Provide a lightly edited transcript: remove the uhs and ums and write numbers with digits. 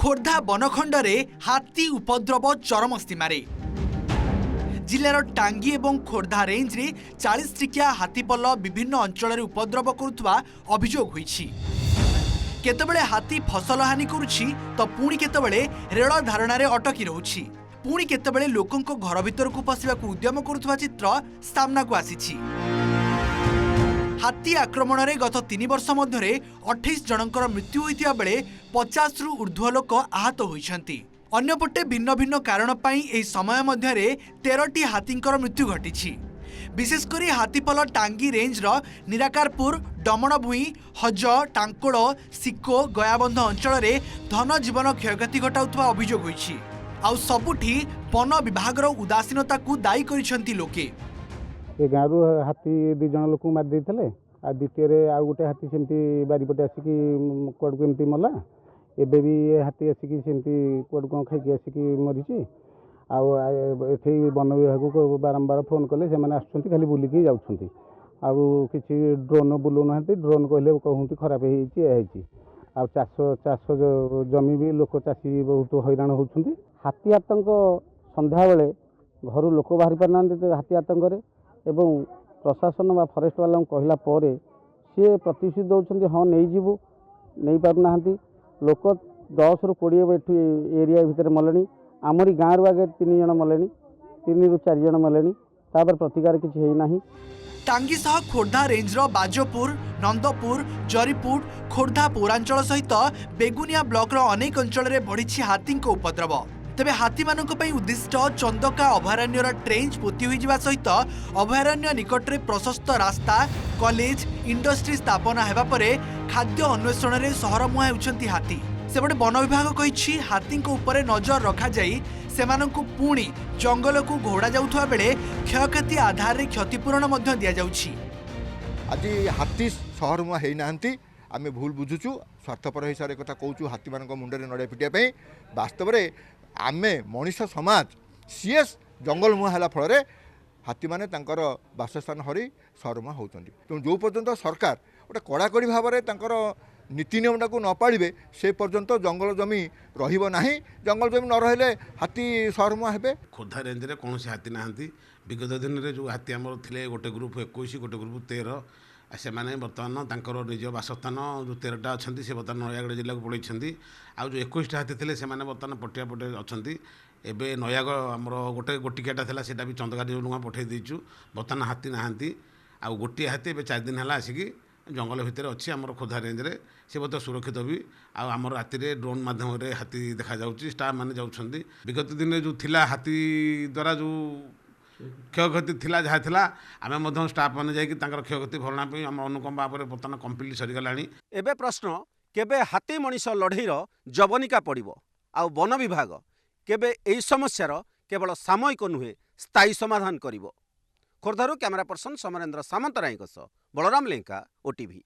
खोर्धा बनखंडरे हाथी उपद्रव चरम सीमारे जिलार टांगी एवं खोर्धा रेंज रे 40 टिकिया हाथीपल विभिन्न अंचल उपद्रव करुवा अभियोग होईछि। केतबेले हाथी फसल हानि करुछि तो पुणी केतबेले रेल धारणा रे अटकी रहुछि, पुणी केतबेले लोकंको घर भितर को पसिबाकू उद्यम करुवा चित्र सामना को आसीछि। हाथी आक्रमण रे गत 3 वर्ष मध्य 28 जनकर मृत्यु होइतिया बेले 50 रु ऊर्ध्व लोक आहत होइछन्ति। अन्यपटे भिन्न भिन्न कारण पाई एही समय मध्य 13टी हाथींकर मृत्यु घटिछि। विशेषकर हाथीपल टांगी रेंज रो निराकारपुर, डमणभूई, हज, टांकोड़, सिको, गयाबंध अंचल रे धन जीवन क्षयक्षति घटाउथवा अभियोग होइछि। आउ सबुठी वन विभाग उदासीनता को दायी करिसेंति लोके। ए गाँव हाथी 2 जन लोक मार देते आ द्वितीय आउ गोटे हाथी सेमती बारीपटे आसिकी कड़क एमती मला एबे भी हाथी आसिकी सेमती कड़क खाई आसिकी मरीची। आथे वन विभाग को बारंबार फोन कले से आसुँच खाली बुलिकी जाऊँच किसी ड्रोन बुलाऊ ना ड्रोन कहले कहते खराब हो चाष जमी भी लोक चाषी बहुत हैरान होती। हाथी आतंक संध्या बेले घर लोक बाहरी पार ना हाथी आतंक एवं प्रशासन व फरेस्ट वाला कहला परे सी प्रतिश्रुति दौरान हाँ नहीं जीवु नहीं पारना लोक 10 रु 20 एरिया भितर मले। आमरी गाँव आगे 3 जन मले, 3 रु 4 जन मले, प्रतिकार किसी है ना। टांगी सह खोर्धा रेंज रो बाजोपुर, नंदपुर, जरीपुर, खोर्धा पौरांचल सहित बेगुनिया ब्लॉक रो अनेक अंचल रे बढ़िछि हाथी को उपद्रव। तेबे हाथी मानक पई उद्दिष्ट चंदका अभयारण्यर ट्रेंच पोती होई जिबा सहित अभयारण्य निकट रे प्रशस्त रास्ता, कॉलेज, इंडस्ट्री स्थापना हेबा परे खाद्य अन्वेषण रे सहर मुहां हेउछंती हाथी। सेपटे वन विभाग कहिछि हाथी को ऊपर नजर रखा जाई सेमानंकु पुणी जंगल को घोड़ा जाउथवा बेले क्षयक्षति आधार रे क्षतिपूरण मध्य दिया जाउछि। आज हाथी सहर मुहां हेई नाहंती, आमे भूल बुझुछु, स्वार्थपर हिसाब से कथा कहूँ हाथी मान मुंडे नड़िया पिटिया वास्तव में आमे मनीष समाज सीएस जंगल मुहां है फल हाथी मैंने बासस्थान हरी सहर मुहां होती। तेणु जो पर्यंत सरकार गोटे कड़ाकड़ी भाव में नीति नियमटा को न पाड़े से पर्यंत जंगल जमी रहा। जंगल जमी न रही हाथी सहर मुहां हे। खोर्धा रेंज में कौन हाथी ना विगत दिन में जो हाथी आमर थे गोटे ग्रुप 21 गोटे ग्रुप 13 से मैंने बर्तमान निज बासस्थान जो 13टा अच्छा से बर्तमान नयागढ़ जिला को पड़े। आउ जो 21टा हाथी थे से बर्तमान पटिया पटे अच्छा। एवं नयागढ़ आमर गोटे गोटिकियाटा था से भी चंदका नुआ पठे देचु। बर्तमान हाथी नहांती आउ गोटे हाथी ए 4 दिन है आसिकी जंगल भितर अच्छी आम खोर्धा रेंज रे से बहुत सुरक्षित भी। आम राति ड्रोन माध्यम हाथी देखा जाऊँगी, स्टाफ मैंने जाऊँच। विगत दिन जो थिला हाथी द्वारा जो क्षयक्षति थिला जहाँ थिला आम स्टाफ मैंने जाकि क्षयक्षति भरणा आम अनुकंपा बर्तमान कम्प्लीट सरीगला। एबे प्रश्न केबे हाथी मनीष लड़ईर जवनिका पड़िबो आउ वन विभाग केबे एई समस्यार केवल सामयिक नुहे स्थायी समाधान करिवो। खोर्धारू कैमरा पर्सन समरेन्द्र सामंतरायଙ୍କ सह बलराम लेंका, ओटीवी।